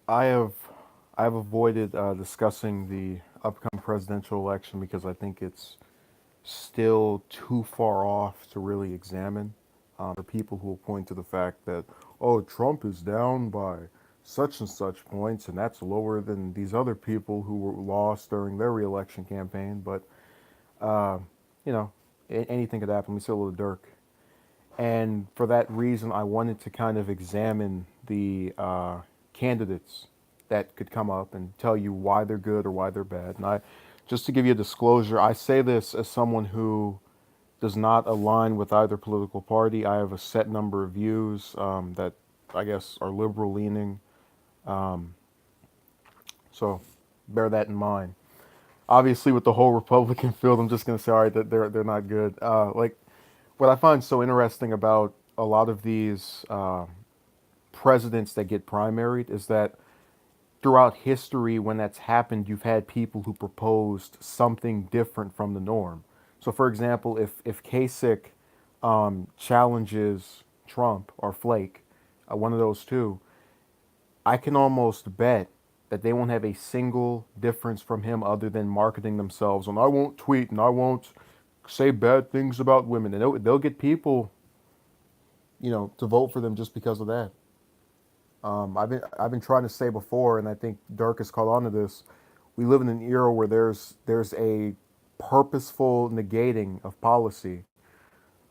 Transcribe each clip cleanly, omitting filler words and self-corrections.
I have I've avoided discussing the upcoming presidential election because I think it's still too far off to really examine. There are people who will point to the fact that, oh, Trump is down by such and such points, and that's lower than these other people who were lost during their reelection campaign. But uh, you know, anything could happen. We see a little Dirk, and for that reason, I wanted to kind of examine the candidates that could come up and tell you why they're good or why they're bad. And just to give you a disclosure, I say this as someone who does not align with either political party. I have a set number of views that I guess are liberal leaning. Um, so bear that in mind. Obviously, with the whole Republican field, I'm just going to say, all right, that they're not good. Like what I find so interesting about a lot of these presidents that get primaried is that throughout history, when that's happened, you've had people who proposed something different from the norm. So, for example, if Kasich challenges Trump or Flake, one of those two, I can almost bet that they won't have a single difference from him other than marketing themselves on I won't tweet and I won't say bad things about women, and they'll get people, to vote for them just because of that. I've been trying to say before, and I think Dirk has caught on to this. We live in an era where there's a purposeful negating of policy.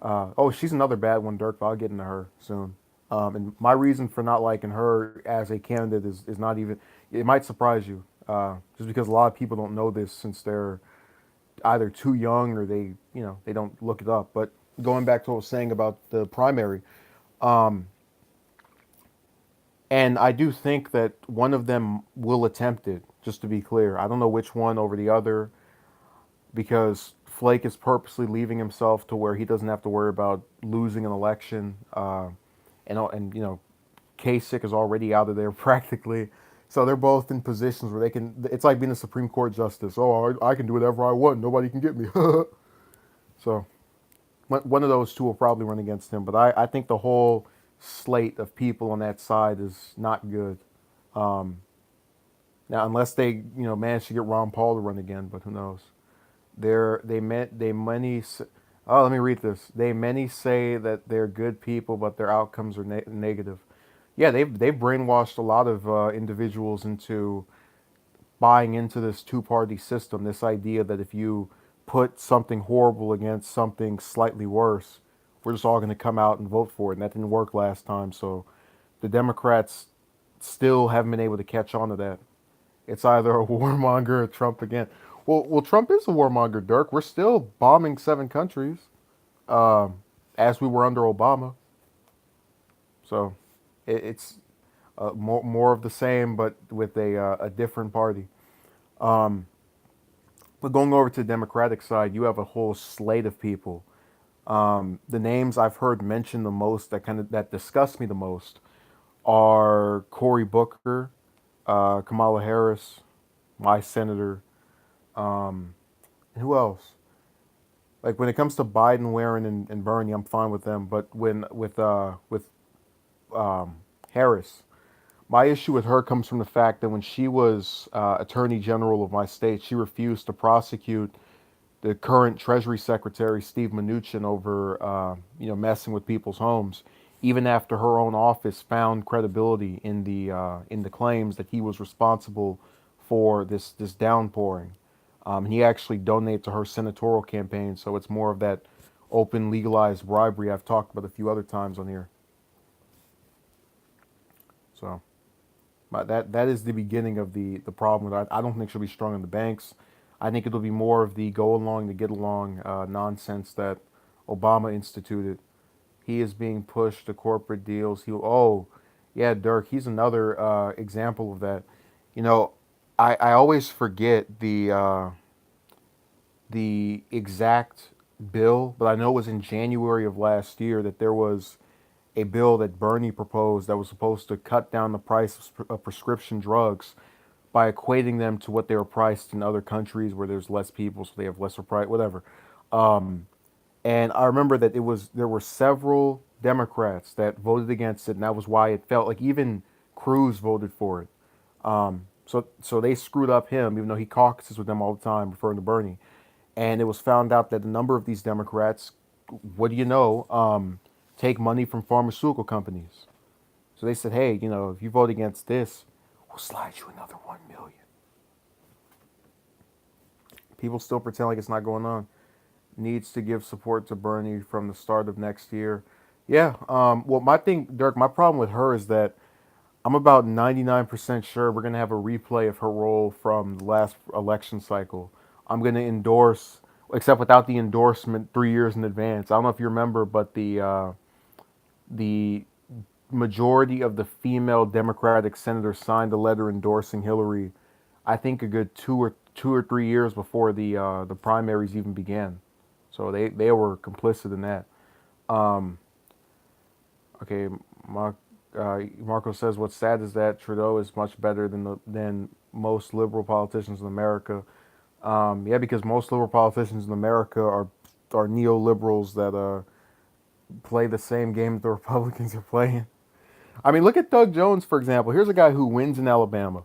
Oh, she's another bad one, Dirk, but I'll get into her soon. And my reason for not liking her as a candidate is not even. It might surprise you, just because a lot of people don't know this since they're either too young or they don't look it up. But going back to what I was saying about the primary, um, and I do think that one of them will attempt it, just to be clear. I don't know which one over the other because Flake is purposely leaving himself to where he doesn't have to worry about losing an election. And Kasich is already out of there practically. So they're both in positions where they can. It's like being a Supreme Court justice. Oh, I can do whatever I want. Nobody can get me. So one of those two will probably run against him. But I think the whole slate of people on that side is not good. Um, Now, unless they manage to get Ron Paul to run again, but who knows? They many. Oh, let me read this. They many say that they're good people, but their outcomes are negative. Yeah, they've brainwashed a lot of individuals into buying into this two-party system. This idea that if you put something horrible against something slightly worse, we're just all going to come out and vote for it. And that didn't work last time. So the Democrats still haven't been able to catch on to that. It's either a warmonger or Trump again. Well, Trump is a warmonger, Dirk. We're still bombing 7 countries, um, as we were under Obama. So it's more of the same, but with a different party. Um, but going over to the Democratic side, you have a whole slate of people. The names I've heard mentioned the most that disgust me the most are Cory Booker, Kamala Harris, my senator. Um, who else? Like when it comes to Biden, Warren, and Bernie, I'm fine with them. But when with um, Harris, my issue with her comes from the fact that when she was Attorney General of my state, she refused to prosecute the current Treasury Secretary Steve Mnuchin over messing with people's homes, even after her own office found credibility in the claims that he was responsible for this downpouring. And he actually donated to her senatorial campaign, so it's more of that open legalized bribery I've talked about a few other times on here. So but that is the beginning of the problem. I don't think she'll be strong in the banks. I think it'll be more of the go along to get along nonsense that Obama instituted. He is being pushed to corporate deals. Yeah, Dirk. He's another example of that. You know, I always forget the exact bill, but I know it was in January of last year that there was a bill that Bernie proposed that was supposed to cut down the price of prescription drugs by equating them to what they were priced in other countries where there's less people, so they have lesser price, whatever. Um, and I remember that there were several Democrats that voted against it, and that was why it felt like even Cruz voted for it. So they screwed up him, even though he caucuses with them all the time, referring to Bernie. And it was found out that a number of these Democrats, what do you know, take money from pharmaceutical companies. So they said, hey, if you vote against this, we'll slide you another 1 million. People still pretend like it's not going on. Needs to give support to Bernie from the start of next year. Yeah. Well, my thing, Dirk, my problem with her is that I'm about 99% sure we're going to have a replay of her role from the last election cycle. I'm going to endorse, except without the endorsement 3 years in advance. I don't know if you remember, but the majority of the female Democratic senators signed a letter endorsing Hillary. I think a good 2 or 3 years before the primaries even began. So they were complicit in that. Um, okay, Marco says what's sad is that Trudeau is much better than most liberal politicians in America. Yeah, because most liberal politicians in America are neoliberals that play the same game that the Republicans are playing. I mean, look at Doug Jones, for example. Here's a guy who wins in Alabama,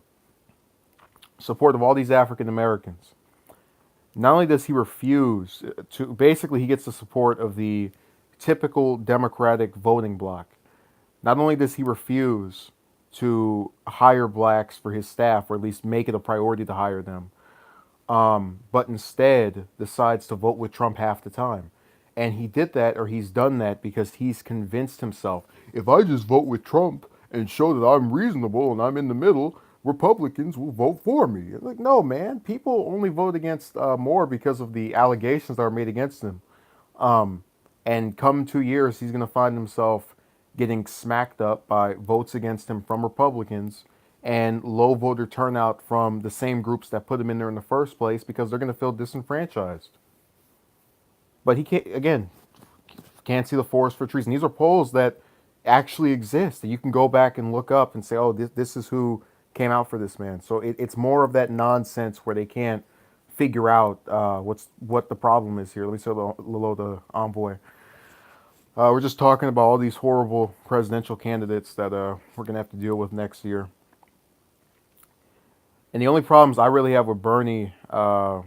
support of all these African Americans. Not only does he refuse to, basically, he gets the support of the typical Democratic voting bloc. Not only does he refuse to hire blacks for his staff, or at least make it a priority to hire them, but instead decides to vote with Trump half the time. And he did that, or he's done that, because he's convinced himself, if I just vote with Trump and show that I'm reasonable and I'm in the middle, Republicans will vote for me. Like, no, man, people only vote against Moore because of the allegations that are made against him. Um, and come 2 years, he's going to find himself getting smacked up by votes against him from Republicans and low voter turnout from the same groups that put him in there in the first place, because they're going to feel disenfranchised. But he can't, again, can't see the forest for trees. And these are polls that actually exist that you can go back and look up and say, oh, this is who came out for this man. So it's more of that nonsense where they can't figure out what the problem is here. Let me say hello to Envoy. We're just talking about all these horrible presidential candidates that we're going to have to deal with next year. And the only problems I really have with Bernie are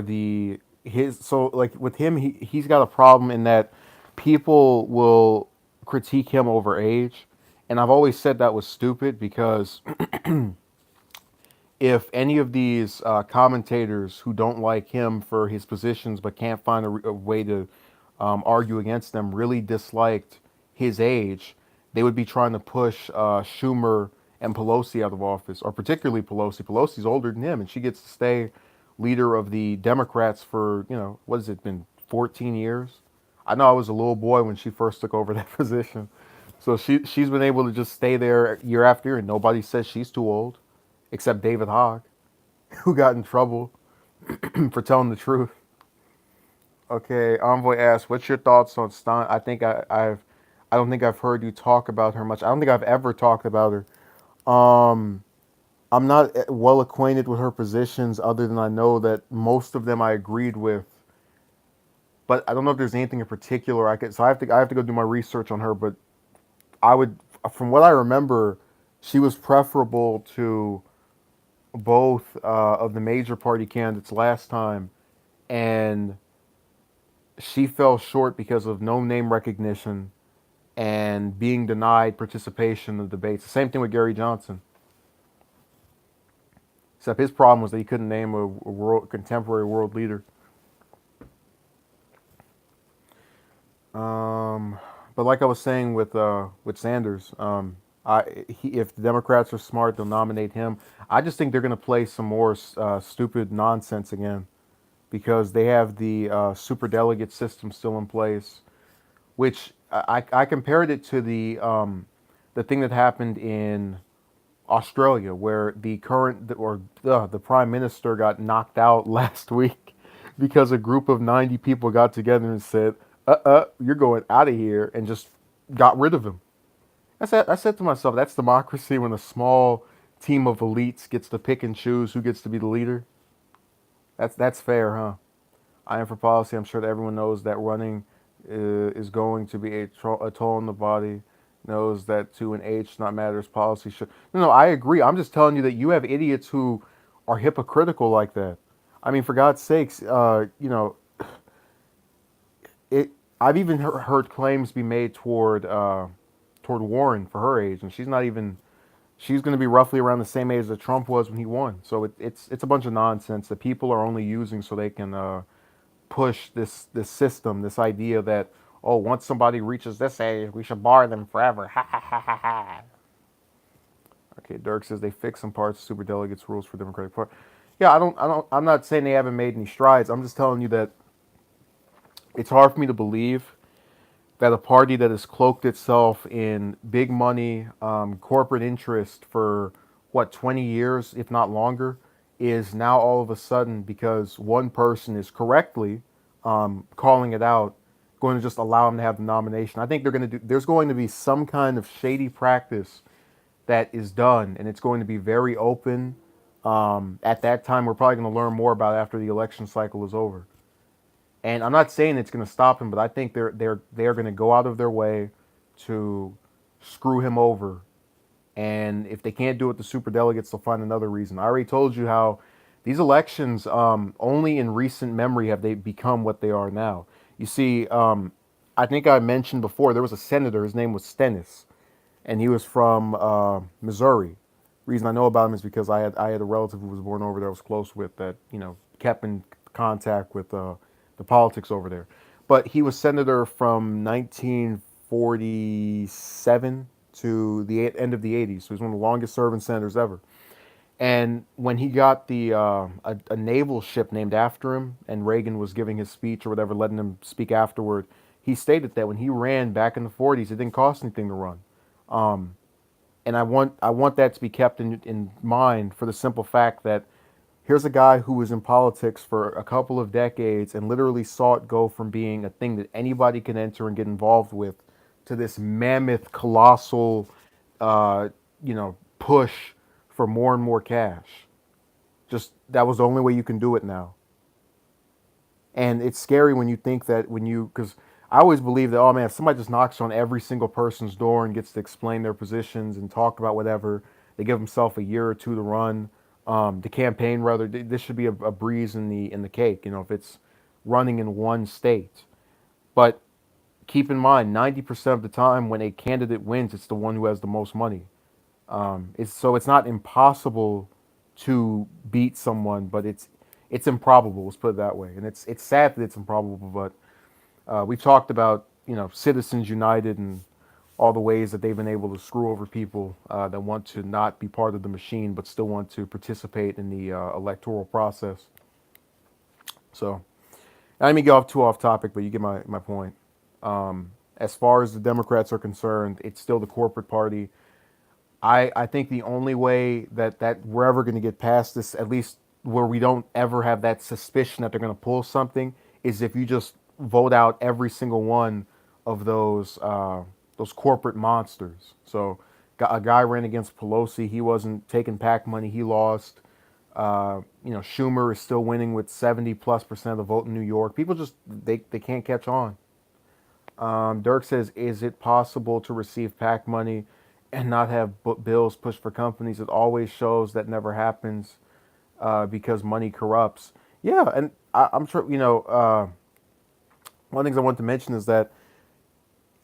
the his so like with him he's got a problem in that people will critique him over age, and I've always said that was stupid, because if any of these commentators who don't like him for his positions but can't find a way to argue against them really disliked his age, they would be trying to push Schumer and Pelosi out of office, or particularly Pelosi. Pelosi's older than him, and she gets to stay leader of the Democrats for, what has it been, 14 years? I know I was a little boy when she first took over that position. So she's been able to just stay there year after year, and nobody says she's too old, except David Hogg, who got in trouble for telling the truth. Okay, Envoy asks, "What's your thoughts on Stein?" I don't think I've heard you talk about her much. I don't think I've ever talked about her. I'm not well acquainted with her positions, other than I know that most of them I agreed with. But I don't know if there's anything in particular I could. So I have to go do my research on her. But I would, from what I remember, she was preferable to both of the major party candidates last time, and she fell short because of no name recognition and being denied participation in the debates. The same thing with Gary Johnson. Except his problem was that he couldn't name a contemporary world leader. Um, but like I was saying with Sanders, if the Democrats are smart, they'll nominate him. I just think they're going to play some more stupid nonsense again, because they have the super delegate system still in place, which I compared it to the thing that happened in Australia, where the current or the prime minister got knocked out last week because a group of 90 people got together and said, you're going out of here," and just got rid of him. I said to myself, that's democracy, when a small team of elites gets to pick and choose who gets to be the leader. That's fair, huh? I am for policy. I'm sure that everyone knows that running is going to be a toll on the body. knows that to an H not matters policy should. No, I agree. I'm just telling you that you have idiots who are hypocritical like that. I mean, for God's sakes, it. I've even heard claims be made toward Warren for her age, and she's not even. She's going to be roughly around the same age that Trump was when he won. So it's a bunch of nonsense that people are only using so they can push this system, this idea that, oh, once somebody reaches this age, we should bar them forever. Ha ha ha ha ha. Okay, Dirk says they fix some parts of super delegates rules for Democratic Party. Yeah, I'm not saying they haven't made any strides. I'm just telling you that it's hard for me to believe that a party that has cloaked itself in big money, corporate interest for what, 20 years, if not longer, is now all of a sudden, because one person is correctly calling it out, going to just allow him to have the nomination. I think there's going to be some kind of shady practice that is done, and it's going to be very open. At that time, we're probably going to learn more about it after the election cycle is over. And I'm not saying it's going to stop him, but I think they're going to go out of their way to screw him over. And if they can't do it, the super delegates, they'll find another reason. I already told you how these elections, only in recent memory have they become what they are now. You see, I think I mentioned before there was a senator. His name was Stennis, and he was from Missouri. Reason I know about him is because I had a relative who was born over there I was close with that kept in contact with the politics over there. But he was senator from 1947 to the end of the 80s. So he's one of the longest serving senators ever. And when he got a naval ship named after him, and Reagan was giving his speech or whatever, letting him speak afterward, he stated that when he ran back in the 40s, it didn't cost anything to run. And I want that to be kept in mind for the simple fact that here's a guy who was in politics for a couple of decades and literally saw it go from being a thing that anybody can enter and get involved with to this mammoth, colossal, push for more and more cash. Just that was the only way you can do it now. And it's scary when you think that because I always believe that, oh man, if somebody just knocks on every single person's door and gets to explain their positions and talk about whatever, they give themselves a year or two to run, the campaign rather. This should be a breeze in the cake. If it's running in one state, but keep in mind, 90% of the time when a candidate wins, it's the one who has the most money. It's not impossible to beat someone, but it's improbable. Let's put it that way. And it's sad that it's improbable, but we've talked about Citizens United and all the ways that they've been able to screw over people that want to not be part of the machine but still want to participate in the electoral process. So I didn't mean to get too off topic, but you get my point. As far as the Democrats are concerned, it's still the corporate party. I think the only way that we're ever going to get past this, at least where we don't ever have that suspicion that they're going to pull something, is if you just vote out every single one of those corporate monsters. So a guy ran against Pelosi. He wasn't taking PAC money. He lost. Schumer is still winning with 70+% of the vote in New York. People just they can't catch on. Dirk says, is it possible to receive PAC money and not have bills pushed for companies? It always shows that never happens because money corrupts. Yeah, and I'm sure, one of the things I want to mention is that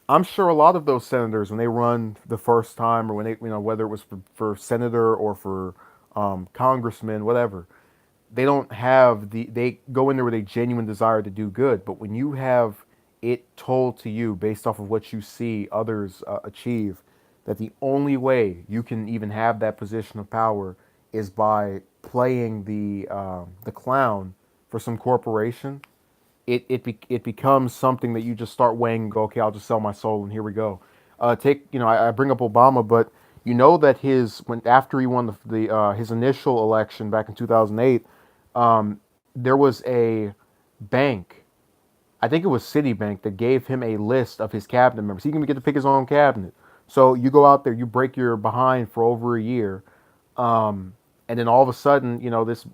I'm sure a lot of those senators, when they run the first time, or when they, whether it was for senator or for congressman, whatever, they don't have they go in there with a genuine desire to do good. But when you have it told to you based off of what you see others achieve, that the only way you can even have that position of power is by playing the clown for some corporation, it becomes something that you just start weighing and go, okay, I'll just sell my soul and here we go. I bring up Obama, but that after he won his initial election back in 2008, there was a bank, I think it was Citibank, that gave him a list of his cabinet members. He can get to pick his own cabinet. So you go out there, you break your behind for over a year, and then all of a sudden,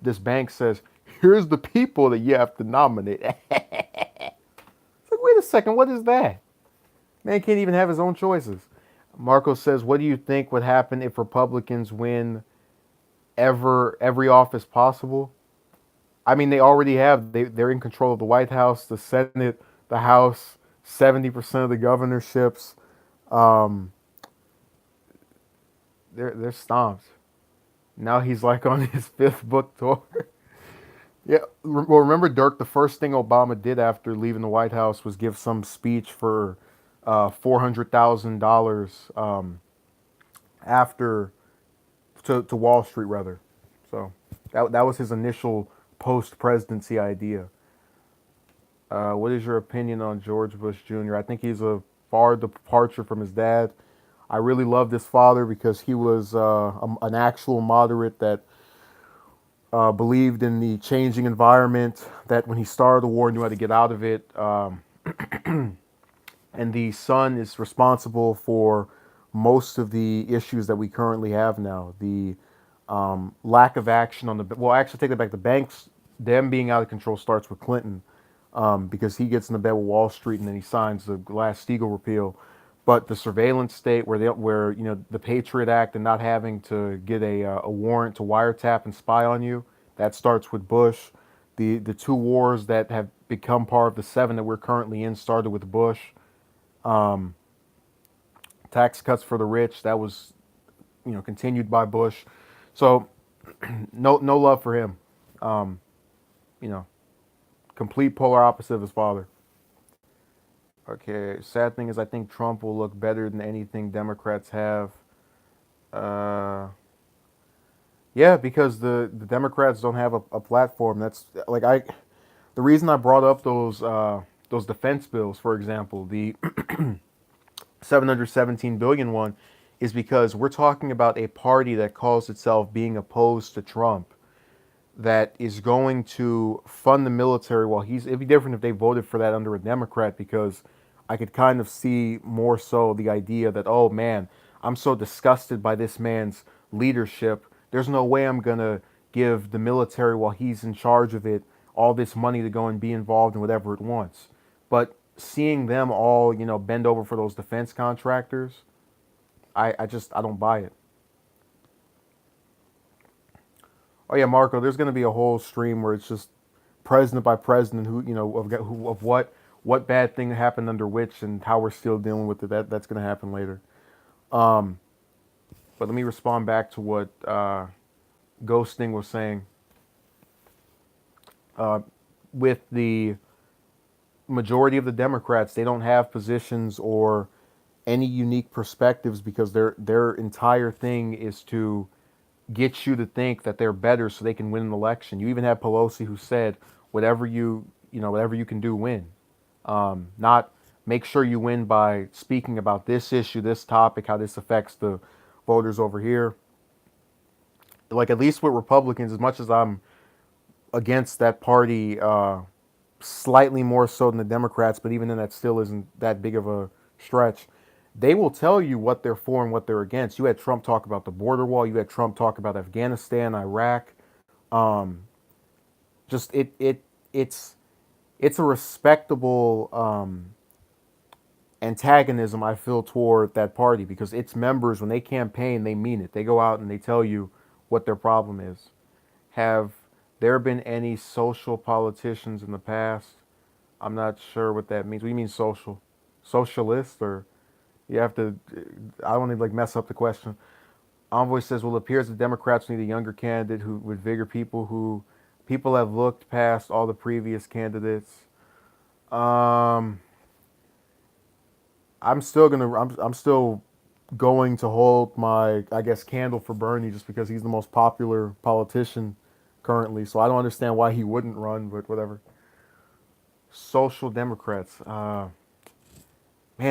this bank says, here's the people that you have to nominate. It's like, wait a second, what is that? Man can't even have his own choices. Marco says, "What do you think would happen if Republicans win every office possible?" I mean, they already have. They're in control of the White House, the Senate, the House, 70% of the governorships. Um, they're stomped. Now he's like on his fifth book tour. Yeah, well, remember Dirk? The first thing Obama did after leaving the White House was give some speech for $400,000 after to Wall Street rather. So that was his initial post presidency idea. What is your opinion on George Bush Jr.? I think he's a far departure from his dad. I really loved his father because he was an actual moderate that believed in the changing environment. That when he started the war, knew how to get out of it. And the son is responsible for most of the issues that we currently have now. The lack of action on the well, actually, take that back. The banks, them being out of control, starts with Clinton because he gets in the bed with Wall Street and then he signs the Glass-Steagall repeal. But the surveillance state, where the Patriot Act and not having to get a warrant to wiretap and spy on you, that starts with Bush. The two wars that have become part of the seven that we're currently in started with Bush. Um, Tax cuts for the rich, that was continued by Bush. So no love for him. Um, you know, complete polar opposite of his father. Okay, sad thing is I think Trump will look better than anything Democrats have. Uh, yeah, because the Democrats don't have a platform. That's like the reason I brought up those defense bills, for example, the 717 billion one, is because we're talking about a party that calls itself being opposed to Trump, that is going to fund the military while it'd be different if they voted for that under a Democrat, because I could kind of see more so the idea that, oh man, I'm so disgusted by this man's leadership. There's no way I'm going to give the military while he's in charge of it all this money to go and be involved in whatever it wants. But seeing them all, bend over for those defense contractors, I don't buy it. Oh yeah, Marco, there's going to be a whole stream where it's just president by president who of what bad thing happened under which and how we're still dealing with it. That's going to happen later. Um, but let me respond back to what Ghosting was saying. Uh, with the majority of the Democrats, they don't have positions or any unique perspectives because their entire thing is to get you to think that they're better so they can win an election. You even have Pelosi who said, whatever you can do, win. Not make sure you win by speaking about this issue, this topic, how this affects the voters over here. Like, at least with Republicans, as much as I'm against that party, slightly more so than the Democrats, but even then, that still isn't that big of a stretch. They will tell you what they're for and what they're against. You had Trump talk about the border wall. You had Trump talk about Afghanistan, Iraq. Um, just it's a respectable antagonism I feel toward that party, because its members, when they campaign, they mean it. They go out and they tell you what their problem is. Have there been any social politicians in the past? I'm not sure what that means. What do you mean social? Socialist, or you have to? I don't want to like mess up the question. Envoy says, well, it appears the Democrats need a younger candidate who with vigor. People have looked past all the previous candidates. Um, I'm still going to hold my, I guess, candle for Bernie just because he's the most popular politician currently. So I don't understand why he wouldn't run, but whatever. Social Democrats. Man,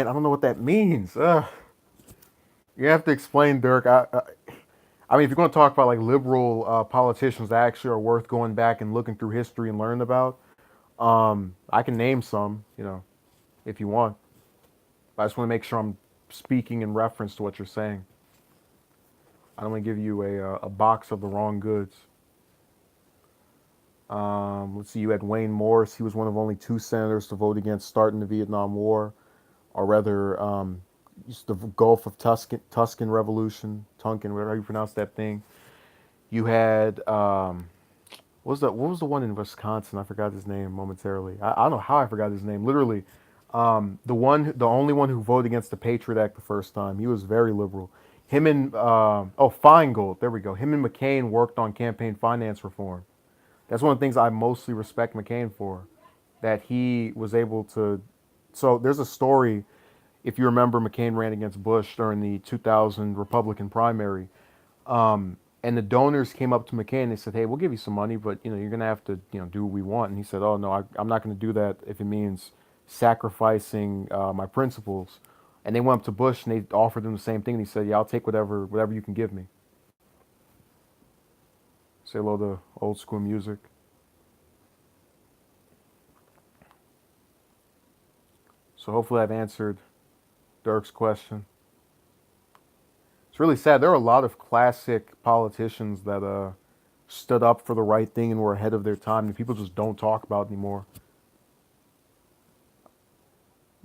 I don't know what that means. You have to explain, Dirk. I mean, if you're going to talk about like liberal politicians that actually are worth going back and looking through history and learning about, I can name some, if you want. But I just want to make sure I'm speaking in reference to what you're saying. I don't want to give you a box of the wrong goods. Let's see, you had Wayne Morris. He was one of only two senators to vote against starting the Vietnam War, or rather, the Gulf of Tuscan Revolution, Tonkin, whatever you pronounce that thing. You had what was the one in Wisconsin? I forgot his name momentarily. I don't know how I forgot his name. Literally, the only one who voted against the Patriot Act the first time. He was very liberal. Him and Feingold. There we go. Him and McCain worked on campaign finance reform. That's one of the things I mostly respect McCain for. That he was able to. So there's a story. If you remember, McCain ran against Bush during the 2000 Republican primary. And the donors came up to McCain and they said, "Hey, we'll give you some money, but you're gonna have to do what we want." And he said, "Oh no, I'm not gonna do that if it means sacrificing my principles." And they went up to Bush and they offered him the same thing. And he said, "Yeah, I'll take whatever you can give me." Say hello to old school music. So hopefully I've answered Dirk's question. It's really sad. There are a lot of classic politicians that stood up for the right thing and were ahead of their time, and people just don't talk about anymore.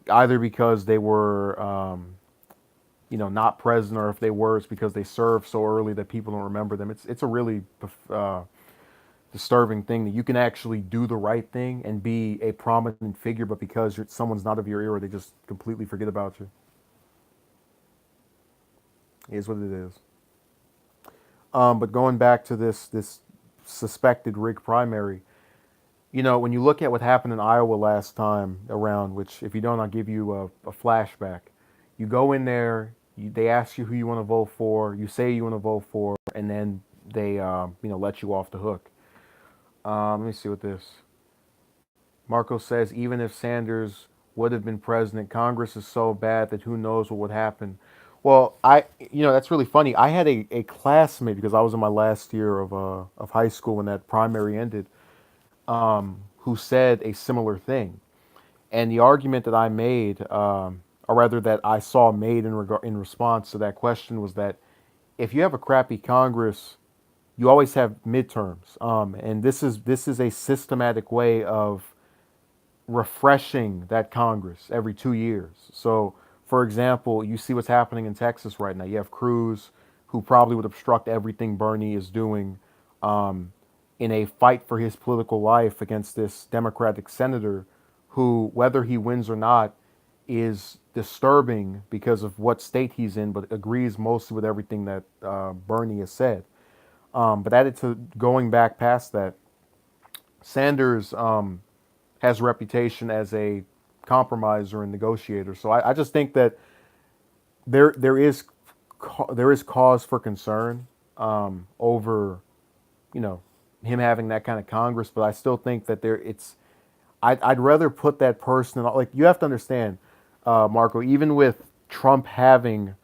Either because they were, not present, or if they were, it's because they served so early that people don't remember them. It's a really uh, disturbing thing that you can actually do the right thing and be a prominent figure, but because someone's not of your era, they just completely forget about you. It is what it is. But going back to this suspected rig primary, when you look at what happened in Iowa last time around, which if you don't, I'll give you a flashback. You go in there, they ask you who you want to vote for, you say you want to vote for, and then they let you off the hook. Let me see what this. Marco says even if Sanders would have been president, Congress is so bad that who knows what would happen. Well, that's really funny. I had a classmate because I was in my last year of high school when that primary ended, who said a similar thing. And the argument that I made, or rather that I saw made in response to that question, was that if you have a crappy Congress, you always have midterms, and this is a systematic way of refreshing that Congress every 2 years. So, for example, you see what's happening in Texas right now. You have Cruz, who probably would obstruct everything Bernie is doing, in a fight for his political life against this Democratic senator who, whether he wins or not, is disturbing because of what state he's in, but agrees mostly with everything that Bernie has said. But added to going back past that, Sanders has a reputation as a compromiser and negotiator. So I just think that there is cause for concern over you know him having that kind of Congress, but I still think that I'd rather put that person like you have to understand, Marco. Even with Trump having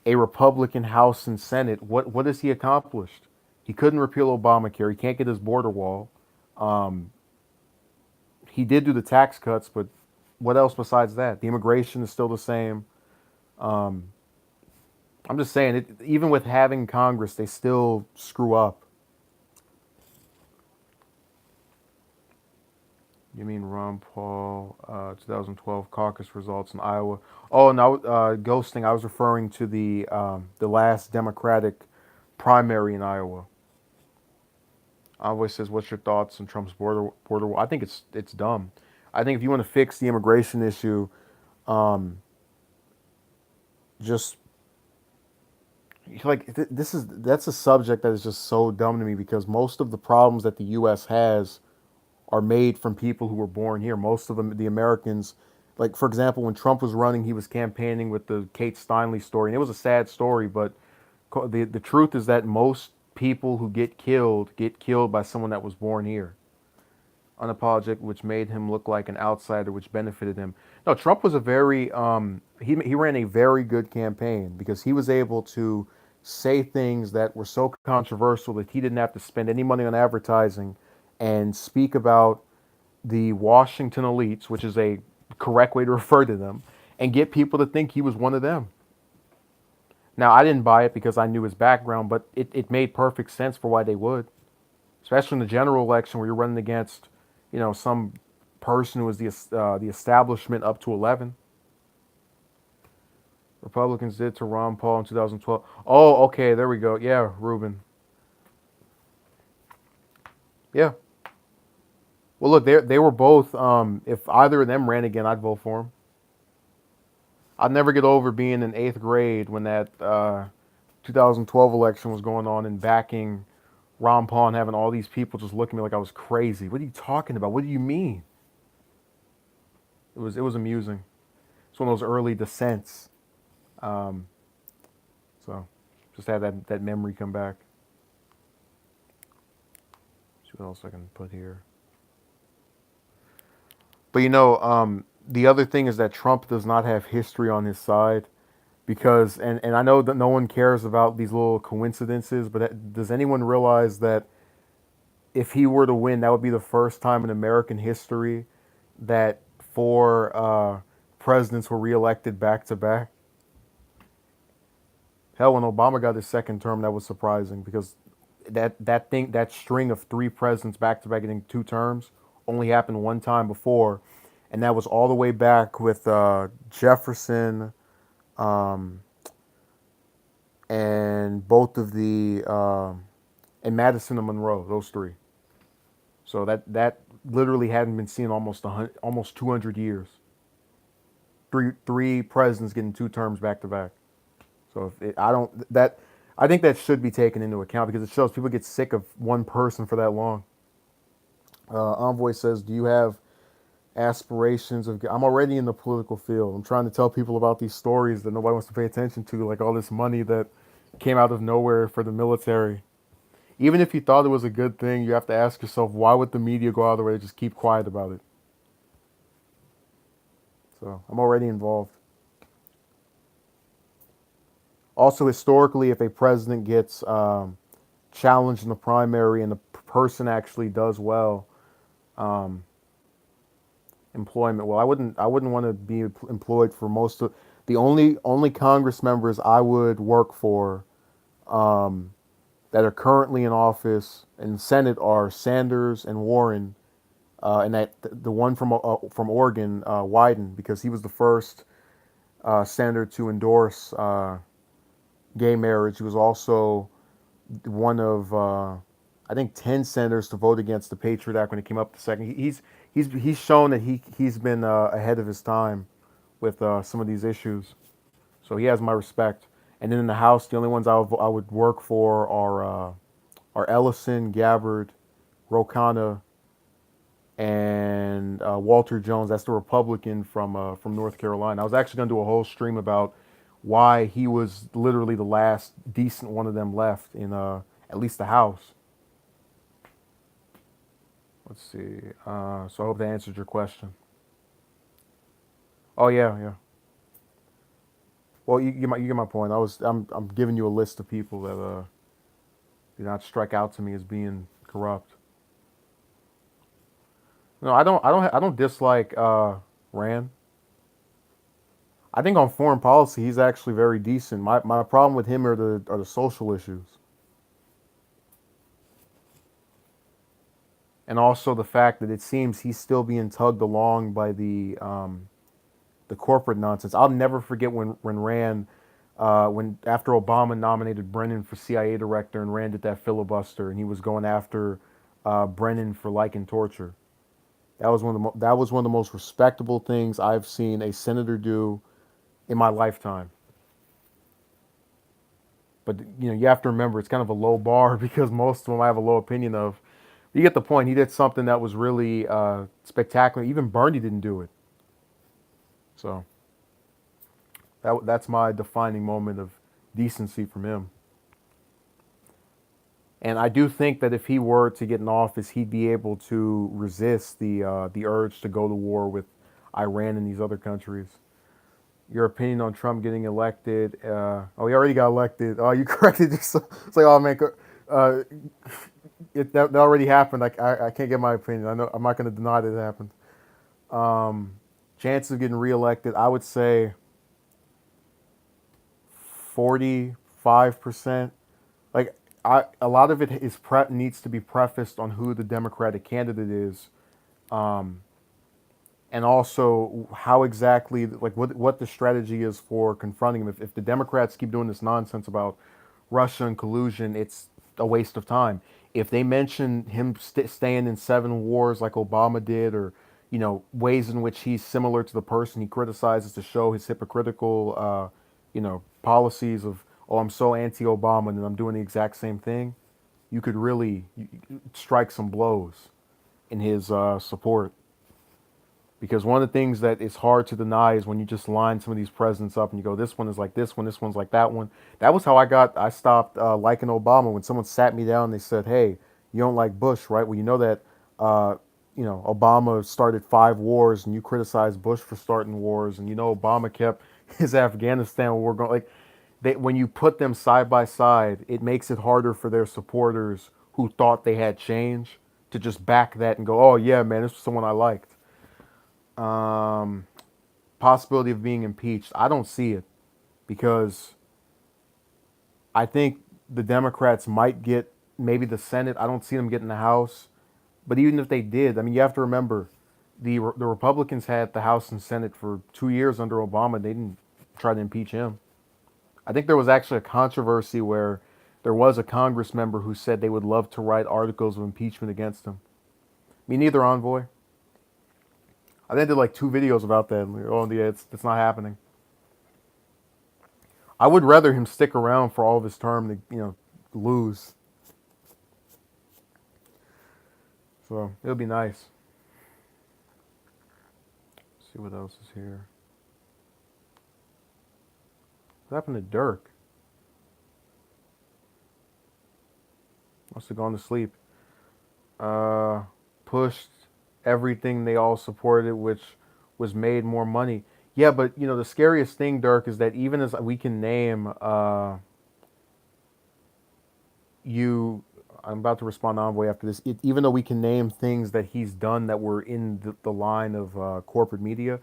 a Republican House and Senate, what has he accomplished? He couldn't repeal Obamacare. He can't get his border wall. Um, he did do the tax cuts, but what else besides that? The immigration is still the same. Um, I'm just saying, even with having Congress, they still screw up. You mean Ron Paul, 2012 caucus results in Iowa? Oh, no, ghosting. I was referring to the last Democratic primary in Iowa. Always says, "What's your thoughts on Trump's border wall?" I think it's dumb. I think if you want to fix the immigration issue, um, just like that's a subject that is just so dumb to me because most of the problems that the U.S. has are made from people who were born here. Most of them, the Americans, like for example, when Trump was running, he was campaigning with the Kate Steinle story, and it was a sad story. But the truth is that most people who get killed by someone that was born here. Unapologetic, which made him look like an outsider, which benefited him. No, Trump was a very he ran a very good campaign because he was able to say things that were so controversial that he didn't have to spend any money on advertising and speak about the Washington elites, which is a correct way to refer to them, and get people to think he was one of them. Now, I didn't buy it because I knew his background, but it made perfect sense for why they would, especially in the general election where you're running against, some person who was the establishment up to 11. Republicans did to Ron Paul in 2012. Oh, okay, there we go. Yeah, Ruben. Yeah. Well, look, they were both. If either of them ran again, I'd vote for them. I'd never get over being in eighth grade when that 2012 election was going on and backing Ron Paul and having all these people just look at me like I was crazy. What are you talking about? What do you mean? It was amusing. It's one of those early dissents. Um, so just had that memory come back. See what else I can put here. But the other thing is that Trump does not have history on his side because, and I know that no one cares about these little coincidences, but does anyone realize that if he were to win, that would be the first time in American history that four presidents were reelected back to back? Hell, when Obama got his second term, that was surprising because that string of three presidents back to back getting two terms only happened one time before, and that was all the way back with Jefferson, um, and both of the and Madison and Monroe, those three. So that literally hadn't been seen almost 200 years. Three presidents getting two terms back to back. So if it, I don't that I think that should be taken into account because it shows people get sick of one person for that long. Envoy says, "Do you have aspirations of?" I'm already in the political field. I'm trying to tell people about these stories that nobody wants to pay attention to, like all this money that came out of nowhere for the military. Even if you thought it was a good thing, you have to ask yourself, why would the media go out of their way to just keep quiet about it? So I'm already involved. Also, historically, if a president gets challenged in the primary and the person actually does well, um, employment. Well, I wouldn't want to be employed for most of the only Congress members I would work for um, that are currently in office and Senate are Sanders and Warren, and that the one from Oregon, Wyden, because he was the first senator to endorse gay marriage. He was also one of I think 10 senators to vote against the Patriot Act when it came up the second. He's shown that he's been ahead of his time with some of these issues, so he has my respect. And then in the House, the only ones I would work for are Ellison, Gabbard, Ro Khanna, and Walter Jones. That's the Republican from North Carolina. I was actually going to do a whole stream about why he was literally the last decent one of them left in at least the House. Let's see. So I hope that answered your question. Oh yeah, yeah. Well, you get my point. I'm giving you a list of people that do not strike out to me as being corrupt. No, I don't dislike Rand. I think on foreign policy he's actually very decent. My problem with him are the social issues, and also the fact that it seems he's still being tugged along by the corporate nonsense. I'll never forget when Rand, when after Obama nominated Brennan for CIA director and Rand did that filibuster and he was going after Brennan for liking torture. That was one of the most respectable things I've seen a senator do in my lifetime. But you have to remember it's kind of a low bar because most of them I have a low opinion of. You get the point. He did something that was really spectacular. Even Bernie didn't do it. So that's my defining moment of decency from him. And I do think that if he were to get in office, he'd be able to resist the urge to go to war with Iran and these other countries. Your opinion on Trump getting elected? Oh, he already got elected. Oh, you corrected yourself. It's like, oh man, uh, that already happened. I can't get my opinion. I know I'm not going to deny that it happened. Um, Chances of getting reelected, I would say 45%. Like a lot of it is needs to be prefaced on who the Democratic candidate is. Um, and also how exactly, like, what the strategy is for confronting him. If the Democrats keep doing this nonsense about Russia and collusion, it's a waste of time. If they mention him staying in 7 wars like Obama did, or ways in which he's similar to the person he criticizes to show his hypocritical policies of, oh, I'm so anti-Obama and I'm doing the exact same thing, you could really strike some blows in his support. Because one of the things that is hard to deny is when you just line some of these presidents up and you go, this one is like this one, this one's like that one. That was how I stopped liking Obama, when someone sat me down and they said, hey, you don't like Bush, right? Well, you know that, uh, Obama started 5 wars and you criticized Bush for starting wars. And, Obama kept his Afghanistan war going. Like, when you put them side by side, it makes it harder for their supporters who thought they had change to just back that and go, oh, yeah, man, this was someone I liked. Um, Possibility of being impeached. I don't see it, because I think the Democrats might get maybe the Senate. I don't see them getting the House. But even if they did, I mean, you have to remember the Republicans had the House and Senate for 2 years under Obama. They didn't try to impeach him. I think there was actually a controversy where there was a Congress member who said they would love to write articles of impeachment against him. Me neither, Envoy. I think I did like 2 videos about that. Like, oh, yeah, it's not happening. I would rather him stick around for all of his term than lose. So it'll be nice. Let's see what else is here. What happened to Dirk? Must have gone to sleep. Uh, Pushed everything they all supported, which was made more money. Yeah, but the scariest thing, Dirk, is that even as we can name you, I'm about to respond to Envoy after this. Even though we can name things that he's done that were in the line of corporate media,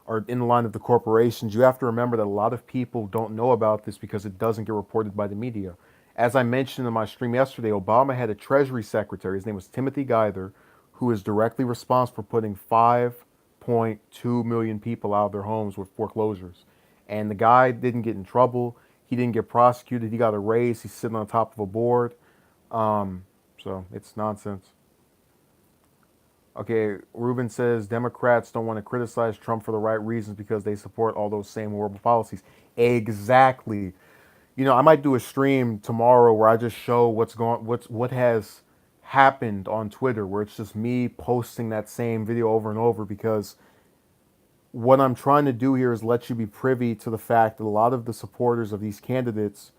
or in the line of the corporations, you have to remember that a lot of people don't know about this because it doesn't get reported by the media. As I mentioned in my stream yesterday, Obama had a Treasury Secretary. His name was Timothy Geithner, who is directly responsible for putting 5.2 million people out of their homes with foreclosures. And the guy didn't get in trouble. He didn't get prosecuted. He got a raise. He's sitting on top of a board. Um, so it's nonsense. Okay, Ruben says Democrats don't want to criticize Trump for the right reasons because they support all those same horrible policies. Exactly. I might do a stream tomorrow where I just show what has happened on Twitter, where it's just me posting that same video over and over, because what I'm trying to do here is let you be privy to the fact that a lot of the supporters of these candidates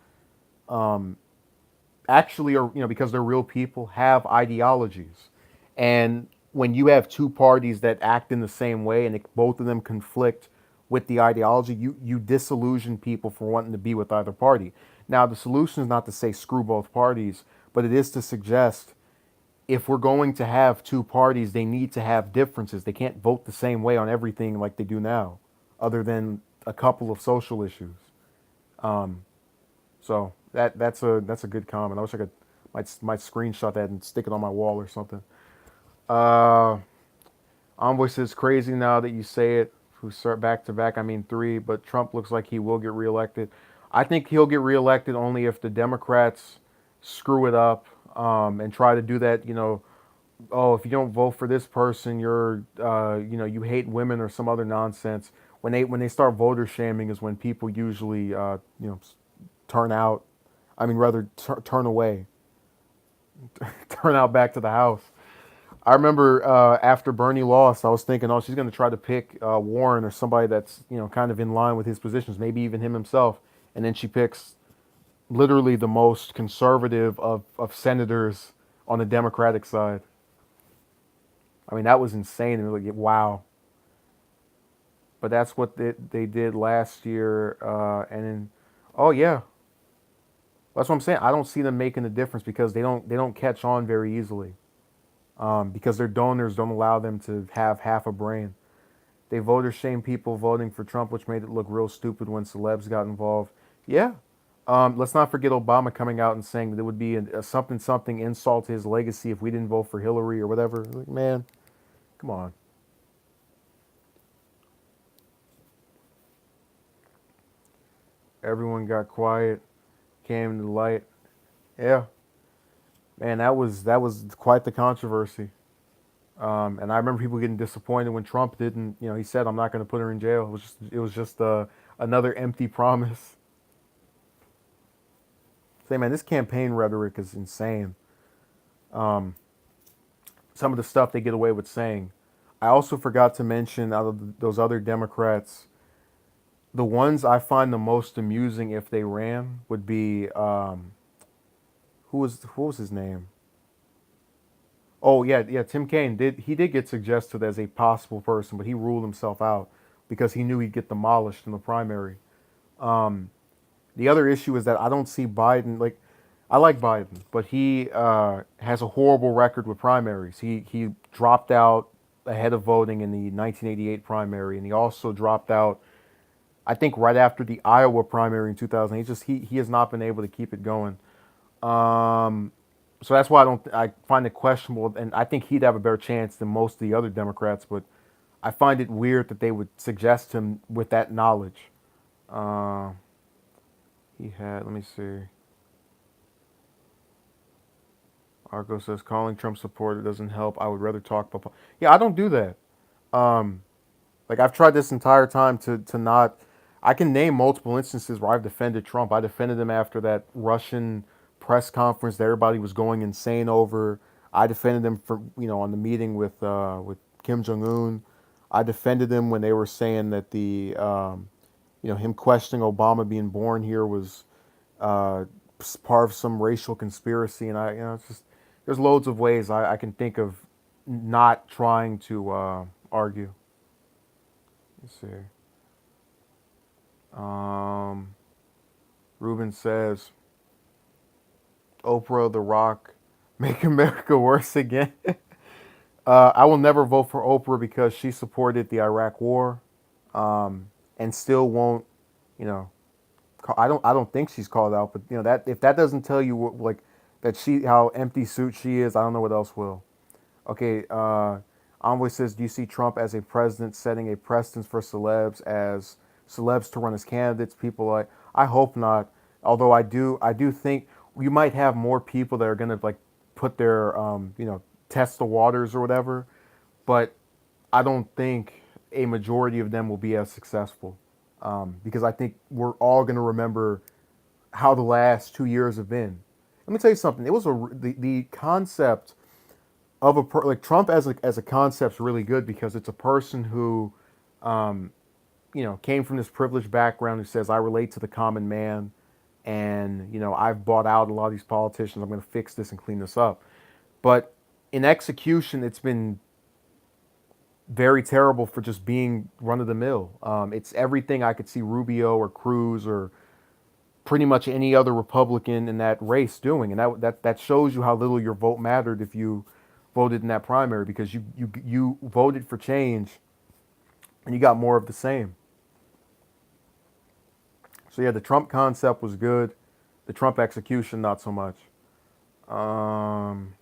actually are, because they're real people, have ideologies. And when you have two parties that act in the same way and both of them conflict with the ideology, you disillusion people for wanting to be with either party. Now, the solution is not to say screw both parties, but it is to suggest, if we're going to have two parties, they need to have differences. They can't vote the same way on everything like they do now, other than a couple of social issues. So that's a good comment. I wish I could might screenshot that and stick it on my wall or something. Uh, Envoy says crazy now that you say it. Who start back to back? I mean 3, but Trump looks like he will get reelected. I think he'll get reelected only if the Democrats screw it up, and try to do that. Oh, if you don't vote for this person, you're you hate women or some other nonsense. When they start voter shaming is when people usually turn out. I mean, rather turn away, turn out back to the house. I remember after Bernie lost, I was thinking, oh, she's going to try to pick Warren or somebody that's kind of in line with his positions, maybe even him himself, and then she picks literally the most conservative of senators on the Democratic side. I mean, that was insane. And like, wow. But that's what they did last year, and then, oh yeah, that's what I'm saying. I don't see them making a difference because they don't catch on very easily, because their donors don't allow them to have half a brain. They voter shame people voting for Trump, which made it look real stupid when celebs got involved. Yeah. Let's not forget Obama coming out and saying that it would be a something something insult to his legacy if we didn't vote for Hillary or whatever. Like, man, come on. Everyone got quiet, came to the light. Yeah, man, that was quite the controversy. And I remember people getting disappointed when Trump didn't. He said, "I'm not going to put her in jail." It was just another empty promise. Say, man, this campaign rhetoric is insane. Um, some of the stuff they get away with saying. I also forgot to mention out of those other Democrats, the ones I find the most amusing if they ran would be who was his name? Oh yeah, yeah. Tim Kaine did get suggested as a possible person, but he ruled himself out because he knew he'd get demolished in the primary. Um, the other issue is that I don't see Biden like. I like Biden, but he has a horrible record with primaries. He dropped out ahead of voting in the 1988 primary, and he also dropped out, I think, right after the Iowa primary in 2000. He has not been able to keep it going. Um, so that's why I find it questionable, and I think he'd have a better chance than most of the other Democrats. But I find it weird that they would suggest him with that knowledge. Uh, he had. Let me see. Argo says calling Trump supporter doesn't help. I would rather talk about. Yeah, I don't do that. Um, like I've tried this entire time to not. I can name multiple instances where I've defended Trump. I defended him after that Russian press conference that everybody was going insane over. I defended him for on the meeting with Kim Jong Un. I defended him when they were saying that the him questioning Obama being born here was uh, part of some racial conspiracy, and it's just there's loads of ways I can think of not trying to argue. Let's see. Um, Ruben says, Oprah, The Rock, make America worse again. I will never vote for Oprah because she supported the Iraq War, and still won't. You know, I don't think she's called out, but that if that doesn't tell you like that she how empty suit she is, I don't know what else will. Okay, Envoy says, do you see Trump as a president setting a precedence for celebs to run as candidates? People like, I hope not. Although I do think you might have more people that are gonna like put their test the waters or whatever, but I don't think a majority of them will be as successful because I think we're all gonna remember how the last 2 years have been. Let me tell you something. It was the concept of like Trump as a concept's really good because it's a person who, um, came from this privileged background who says I relate to the common man, and I've bought out a lot of these politicians. I'm going to fix this and clean this up. But in execution, it's been very terrible for just being run of the mill. It's everything I could see Rubio or Cruz or pretty much any other Republican in that race doing, and that shows you how little your vote mattered if you voted in that primary because you voted for change and you got more of the same. So yeah, the Trump concept was good, the Trump execution not so much. Um,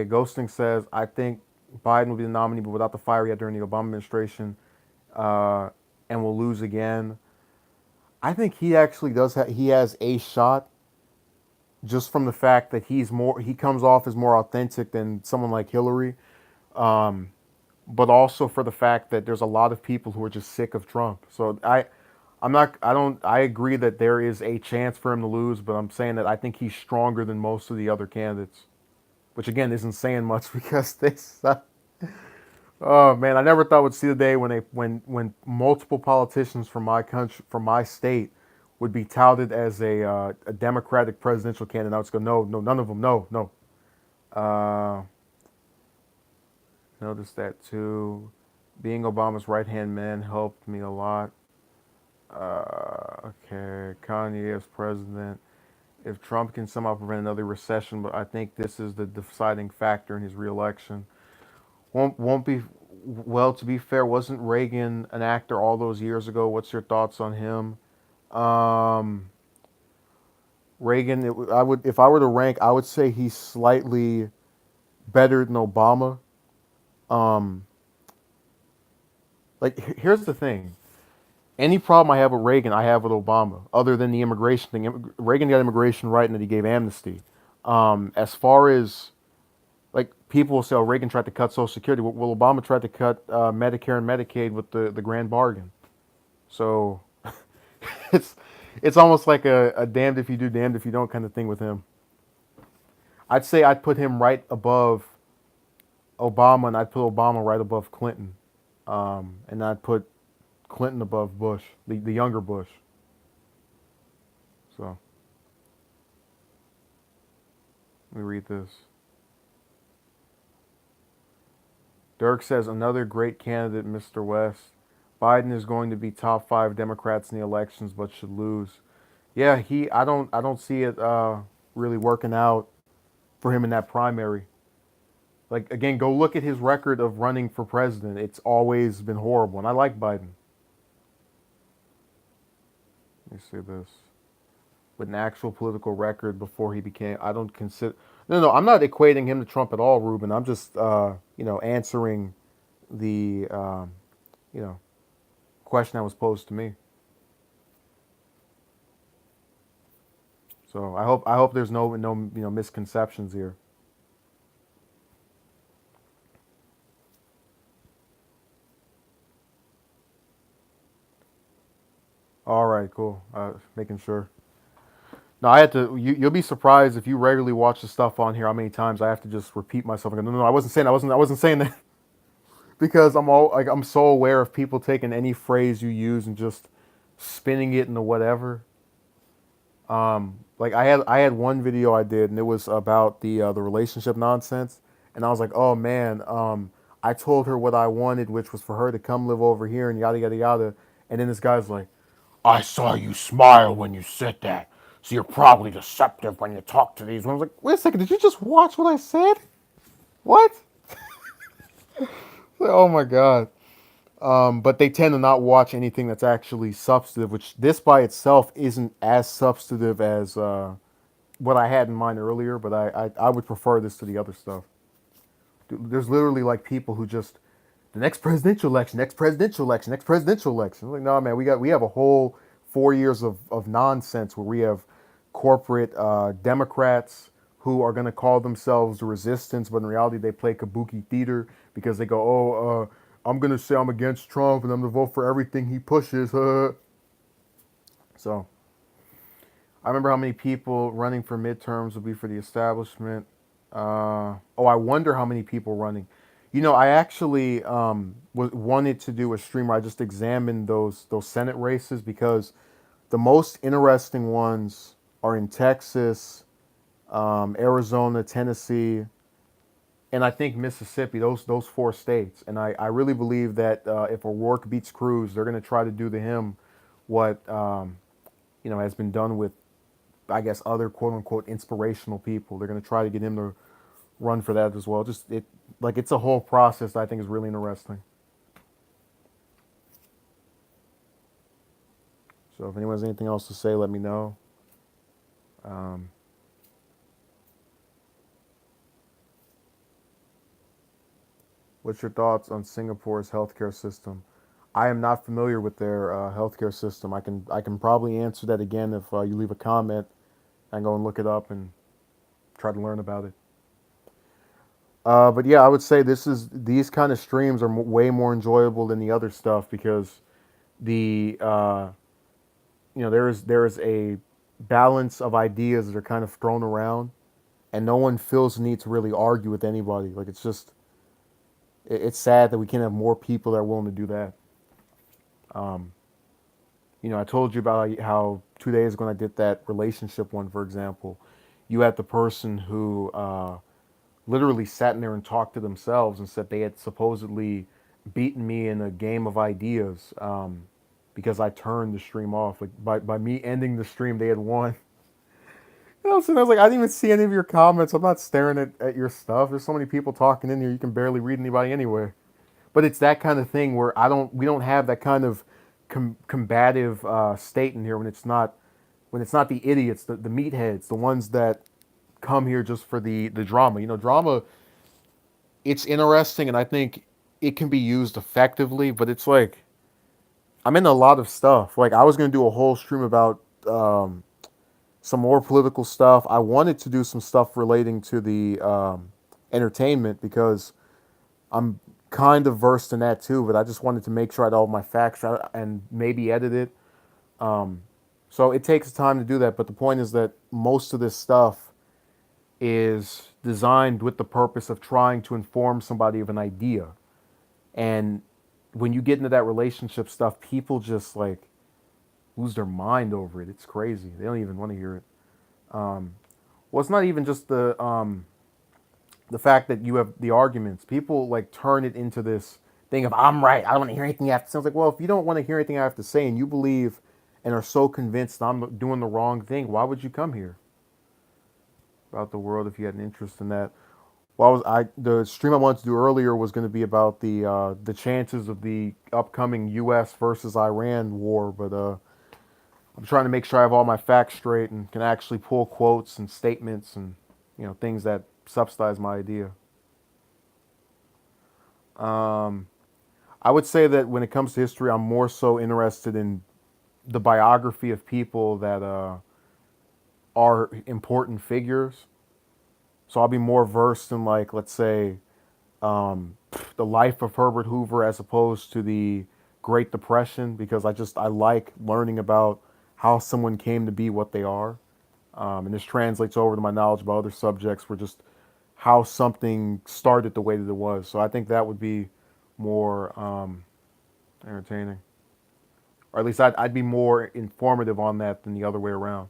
Ghosting says I think Biden will be the nominee, but without the fire he had during the Obama administration, uh, and will lose again. I think he actually does. He has a shot just from the fact that he comes off as more authentic than someone like Hillary, um, but also for the fact that there's a lot of people who are just sick of Trump. So I'm not I don't I agree that there is a chance for him to lose, but I'm saying that I think he's stronger than most of the other candidates, which again isn't saying much because they suck. Oh man, I never thought we'd see the day when multiple politicians from my country, from my state, would be touted as a Democratic presidential candidate. I would just go, no, no, none of them, no, no. Uh, Noticed that too. Being Obama's right hand man helped me a lot. Okay, Kanye as president. If Trump can somehow prevent another recession, but I think this is the deciding factor in his reelection. Won't be well. To be fair, wasn't Reagan an actor all those years ago? What's your thoughts on him? Um, Reagan, I would if I were to rank, I would say he's slightly better than Obama. Um, like here's the thing. Any problem I have with Reagan, I have with Obama, other than the immigration thing. Reagan got immigration right, and that he gave amnesty. As far as like people will say, oh, Reagan tried to cut Social Security. Well, Obama tried to cut Medicare and Medicaid with the grand bargain. So it's it's almost like a damned if you do, damned if you don't kind of thing with him. I'd say I'd put him right above Obama, and I'd put Obama right above Clinton, and I'd put Clinton above Bush, the younger Bush. So let me read this. Dirk says another great candidate, Mr. West. Biden is going to be top five Democrats in the elections, but should lose. Yeah, he. I don't see it really working out for him in that primary. Like again, go look at his record of running for president. It's always been horrible, and I like Biden. Let me see this. With an actual political record before he became. I don't consider. No, no, I'm not equating him to Trump at all, Ruben. I'm just, answering the, you know, question that was posed to me. So I hope there's no misconceptions here. All right, cool. Making sure. No, I had to. You'll be surprised if you regularly watch the stuff on here. How many times I have to just repeat myself and go, no, no, I wasn't saying. I wasn't saying that because I'm so aware of people taking any phrase you use and just spinning it into whatever. Like I had one video I did, and it was about the relationship nonsense, and I was like, oh man, I told her what I wanted, which was for her to come live over here and yada yada yada, and then this guy's like, I saw you smile when you said that, so you're probably deceptive when you talk to these women. I was like, wait a second, did you just watch what I said? What? Oh my god. But they tend to not watch anything that's actually substantive, which this by itself isn't as substantive as what I had in mind earlier, but I would prefer this to the other stuff. There's literally like people who just the next presidential election, next presidential election, next presidential election. I'm like, no, man, we have a whole 4 years of nonsense where we have corporate Democrats who are going to call themselves the resistance, but in reality they play kabuki theater because they go, oh, I'm going to say I'm against Trump and I'm going to vote for everything he pushes. So I remember how many people running for midterms will be for the establishment. I wonder how many people running. I actually wanted to do a stream where I just examined those Senate races because the most interesting ones are in Texas, Arizona, Tennessee, and I think Mississippi. Those four states. And I really believe that if O'Rourke beats Cruz, they're going to try to do to him what has been done with, I guess, other quote unquote inspirational people. They're going to try to get him to run for that as well. Just it's a whole process that I think is really interesting. So if anyone has anything else to say, let me know. Um, what's your thoughts on Singapore's healthcare system? I am not familiar with their healthcare system. I can probably answer that again if you leave a comment and go and look it up and try to learn about it. But yeah, I would say these kind of streams are way more enjoyable than the other stuff because the there is a balance of ideas that are kind of thrown around, and no one feels the need to really argue with anybody. Like it's sad that we can't have more people that are willing to do that. Um, I told you about how 2 days ago when I did that relationship one, for example, you had the person who literally sat in there and talked to themselves and said they had supposedly beaten me in a game of ideas because I turned the stream off. Like by me ending the stream, they had won. So I was like, I didn't even see any of your comments. I'm not staring at your stuff. There's so many people talking in here. You can barely read anybody anyway. But it's that kind of thing where we don't have that kind of combative state in here when it's not the idiots, the meatheads, the ones that come here just for the drama. Drama, it's interesting and I think it can be used effectively, but it's like I'm into a lot of stuff. Like I was gonna do a whole stream about some more political stuff. I wanted to do some stuff relating to the entertainment because I'm kind of versed in that too. But I just wanted to make sure I had all my facts right and maybe edit it. Um, so it takes time to do that. But the point is that most of this stuff is designed with the purpose of trying to inform somebody of an idea. And when you get into that relationship stuff, people just like lose their mind over it. It's crazy. They don't even want to hear it. Um, well, it's not even just the fact that you have the arguments. People like turn it into this thing of I'm right. I don't want to hear anything you have to say. It's like, well, if you don't want to hear anything I have to say and you believe and are so convinced I'm doing the wrong thing, why would you come here about the world if you had an interest in that? Well, the stream I wanted to do earlier was going to be about the chances of the upcoming U.S. versus Iran war, but I'm trying to make sure I have all my facts straight and can actually pull quotes and statements and things that subsidize my idea. Um, I would say that when it comes to history, I'm more so interested in the biography of people that are important figures. So I'll be more versed in, like, let's say, um, the life of Herbert Hoover as opposed to the Great Depression because I like learning about how someone came to be what they are. And this translates over to my knowledge about other subjects, where just how something started the way that it was. So I think that would be more entertaining, or at least I'd be more informative on that than the other way around.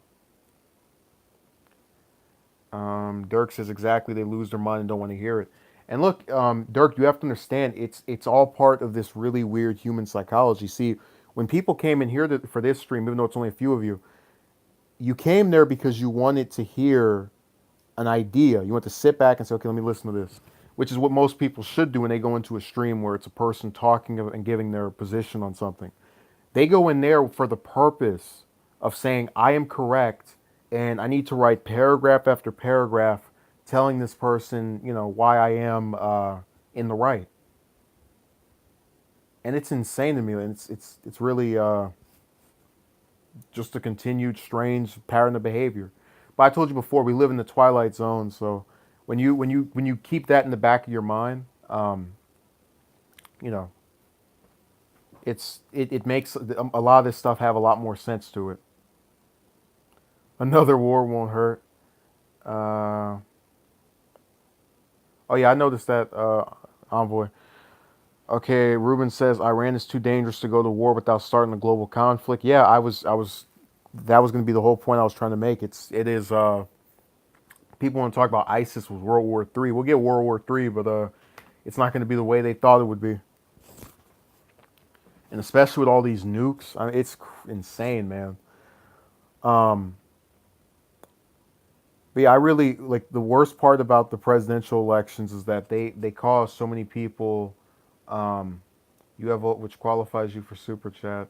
Dirk says exactly. They lose their mind and don't want to hear it. And look, Dirk, you have to understand it's all part of this really weird human psychology. See, when people came in here for this stream, even though it's only a few of you, you came there because you wanted to hear an idea. You want to sit back and say, okay, let me listen to this, which is what most people should do when they go into a stream where it's a person talking and giving their position on something. They go in there for the purpose of saying, I am correct, and I need to write paragraph after paragraph telling this person, why I am in the right. And it's insane to me. And it's really just a continued strange pattern of behavior. But I told you before, we live in the twilight zone, so when you keep that in the back of your mind, you know, it makes a lot of this stuff have a lot more sense to it. Another war won't hurt. Uh, oh yeah, I noticed that envoy. Okay, Ruben says Iran is too dangerous to go to war without starting a global conflict. Yeah, I was that was going to be the whole point I was trying to make. It is people want to talk about ISIS with World War III. We'll get World War III, but it's not going to be the way they thought it would be. And especially with all these nukes, I mean, it's insane, man. Um, but yeah, I really like the worst part about the presidential elections is that they cause so many people. Um, you have vote which qualifies you for super chat.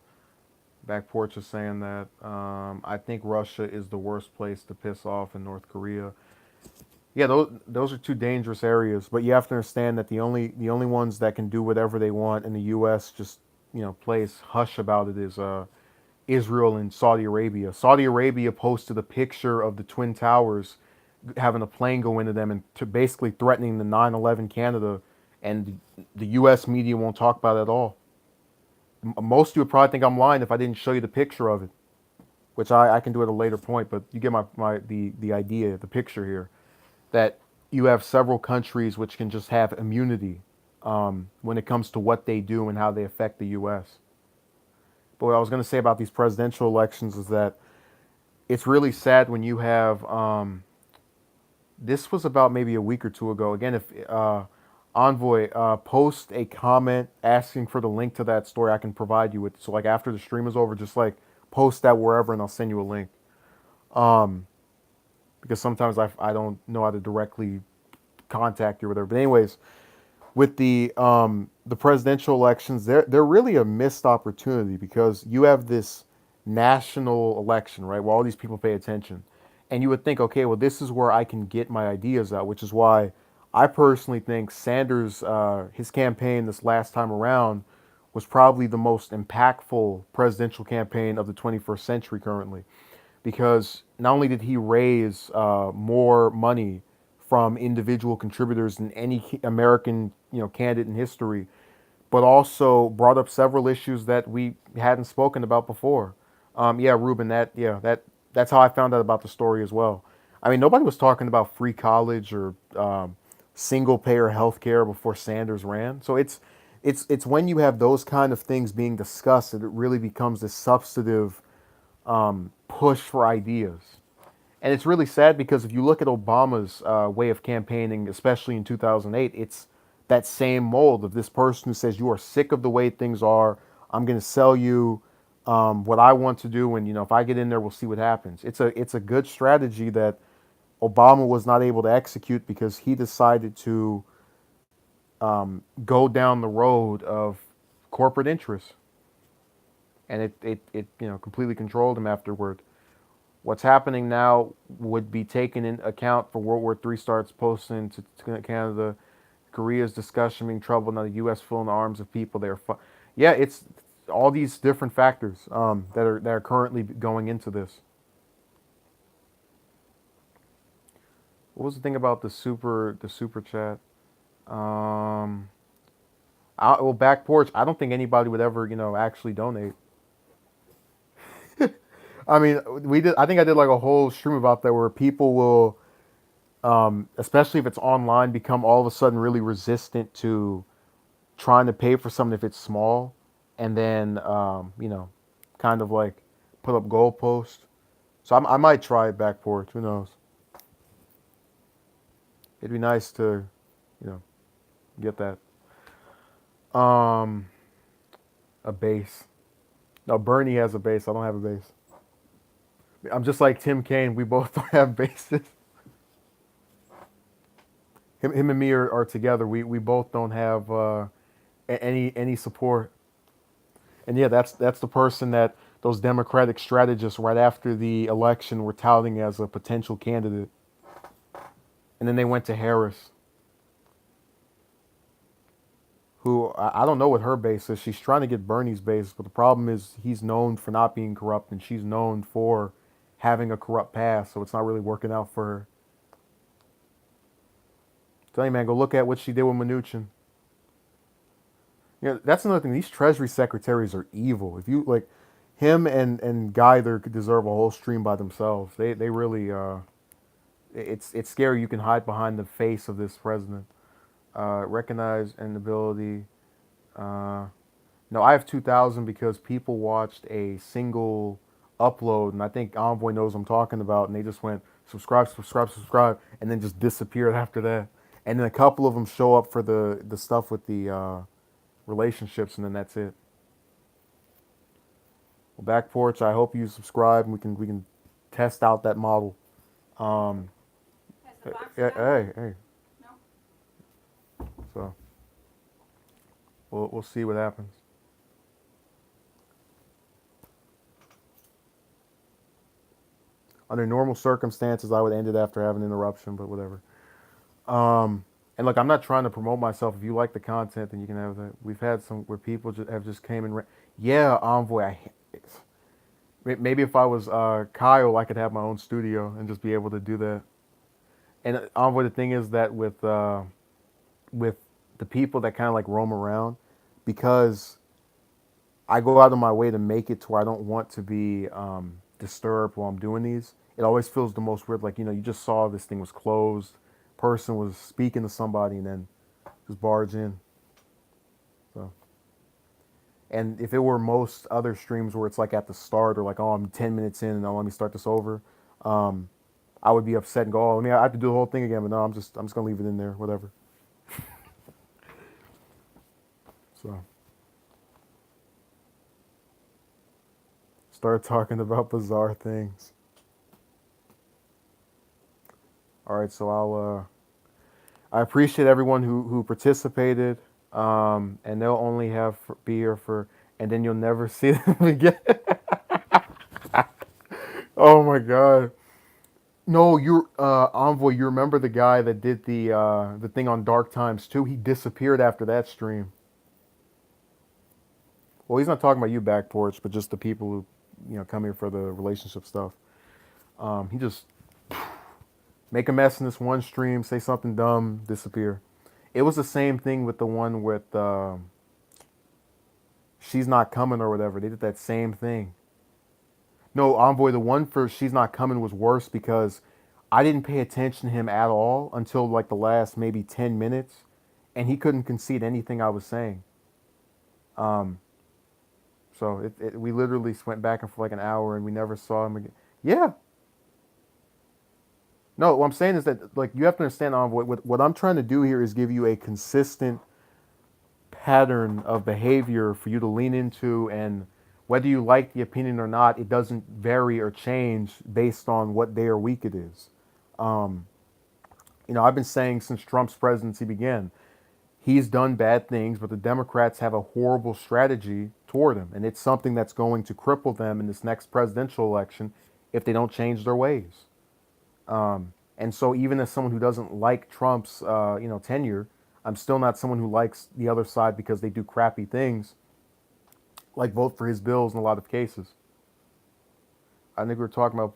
Back porch is saying that I think Russia is the worst place to piss off in North Korea. Yeah, those are two dangerous areas, but you have to understand that the only ones that can do whatever they want in the U.S. just plays hush about it is Israel and Saudi Arabia. Saudi Arabia posted a picture of the Twin Towers having a plane go into them and to basically threatening the 9/11 Canada, and the U.S. media won't talk about it at all. Most of you would probably think I'm lying if I didn't show you the picture of it, which I can do at a later point, but you get the idea, the picture here, that you have several countries which can just have immunity when it comes to what they do and how they affect the U.S. But what I was going to say about these presidential elections is that it's really sad when you have. This was about maybe a week or two ago. Again, if Envoy post a comment asking for the link to that story, I can provide you with. So like after the stream is over, just like post that wherever, and I'll send you a link. Um, because sometimes I don't know how to directly contact you or whatever. But anyways, with the presidential elections, they're really a missed opportunity because you have this national election, right, where all these people pay attention, and you would think, okay, well, this is where I can get my ideas out, which is why I personally think Sanders, his campaign this last time around was probably the most impactful presidential campaign of the 21st century currently, because not only did he raise more money from individual contributors than any American candidate in history, but also brought up several issues that we hadn't spoken about before. Yeah, Ruben, that's how I found out about the story as well. I mean, nobody was talking about free college or single payer health care before Sanders ran. So it's when you have those kind of things being discussed that it really becomes this substantive push for ideas. And it's really sad because if you look at Obama's way of campaigning, especially in 2008, it's that same mold of this person who says, you are sick of the way things are. I'm going to sell you what I want to do. And, if I get in there, we'll see what happens. It's a good strategy that Obama was not able to execute because he decided to go down the road of corporate interests. And it completely controlled him afterward. What's happening now would be taken in account for World War III starts posting to Canada. Korea's discussion being troubled now. The U.S. full in the arms of people there. Yeah, it's all these different factors that are currently going into this. What was the thing about the super chat? Um, well, back porch. I don't think anybody would ever actually donate. I mean, we did. I think I did like a whole stream about that where people will especially if it's online, become all of a sudden really resistant to trying to pay for something if it's small, and then kind of like put up goalposts. So I might try it back porch. Who knows? It'd be nice to, you know, get that. Um, a base. No, Bernie has a base. I don't have a base. I'm just like Tim Kaine. We both don't have bases. Him and me are together. We both don't have any support. And yeah, that's the person that those Democratic strategists right after the election were touting as a potential candidate. And then they went to Harris, who I don't know what her base is. She's trying to get Bernie's base, but the problem is he's known for not being corrupt, and she's known for having a corrupt past, so it's not really working out for her. Tell you, man, go look at what she did with Mnuchin. That's another thing. These Treasury secretaries are evil. If you like, him and Geither could deserve a whole stream by themselves. They really it's scary. You can hide behind the face of this president. Recognize and ability. Uh, no, I have 2,000 because people watched a single upload, and I think Envoy knows what I'm talking about, and they just went subscribe, subscribe, subscribe, and then just disappeared after that. And then a couple of them show up for the stuff with the relationships, and then that's it. Well, back porch. I hope you subscribe, and we can test out that model. Um, hey. So we'll see what happens. Under normal circumstances, I would end it after having an interruption, but whatever. And look, I'm not trying to promote myself. If you like the content, then you can have that. We've had some where people have just came and yeah, Envoy. Maybe if I was Kyle, I could have my own studio and just be able to do that. And Envoy, the thing is that with the people that kind of like roam around, because I go out of my way to make it to where I don't want to be disturbed while I'm doing these. It always feels the most weird. Like, you just saw this thing was closed, person was speaking to somebody, and then just barge in. So, and if it were most other streams where it's like at the start or like, oh, I'm 10 minutes in and now let me start this over, I would be upset and go, oh, I have to do the whole thing again. But no, I'm just gonna leave it in there, whatever. So. Start talking about bizarre things. All right, so I appreciate everyone who participated, and they'll only be here for, and then you'll never see them again. Oh my God! No, you Envoy. You remember the guy that did the thing on Dark Times too? He disappeared after that stream. Well, he's not talking about you, Back Porch, but just the people who, come here for the relationship stuff. He just make a mess in this one stream, say something dumb, disappear. It was the same thing with the one with She's Not Coming or whatever. They did that same thing. No, Envoy, the one for She's Not Coming was worse because I didn't pay attention to him at all until like the last maybe 10 minutes, and he couldn't concede anything I was saying. Um, so we literally went back and for like an hour and we never saw him again. Yeah. No, what I'm saying is that like you have to understand, Envoy, what I'm trying to do here is give you a consistent pattern of behavior for you to lean into, and whether you like the opinion or not, it doesn't vary or change based on what day or week it is. Um, I've been saying since Trump's presidency began, he's done bad things, but the Democrats have a horrible strategy toward him, and it's something that's going to cripple them in this next presidential election if they don't change their ways. And so, even as someone who doesn't like Trump's, tenure, I'm still not someone who likes the other side because they do crappy things, like vote for his bills in a lot of cases. I think we were talking about,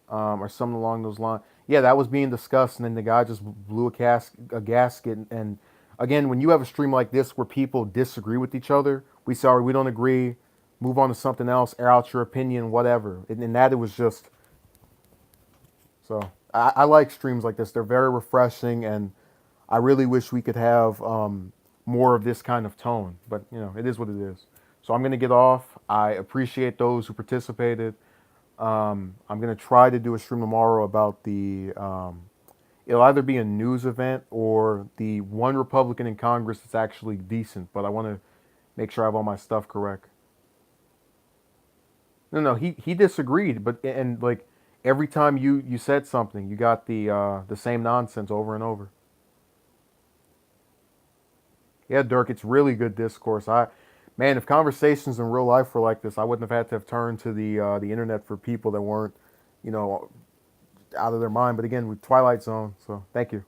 or something along those lines. Yeah, that was being discussed, and then the guy just blew a gasket. And again, when you have a stream like this where people disagree with each other, we say, all right, we don't agree, move on to something else, air out your opinion, whatever. And that it was just so. I like streams like this. They're very refreshing, and I really wish we could have more of this kind of tone. But it is what it is. So I'm gonna get off. I appreciate those who participated. I'm gonna try to do a stream tomorrow about the. It'll either be a news event or the one Republican in Congress that's actually decent. But I want to make sure I have all my stuff correct. No, he disagreed, but and like every time you said something, you got the same nonsense over and over. Yeah, Dirk, it's really good discourse. Man, if conversations in real life were like this, I wouldn't have had to have turned to the internet for people that weren't, you know, out of their mind. But again, with Twilight Zone, so thank you.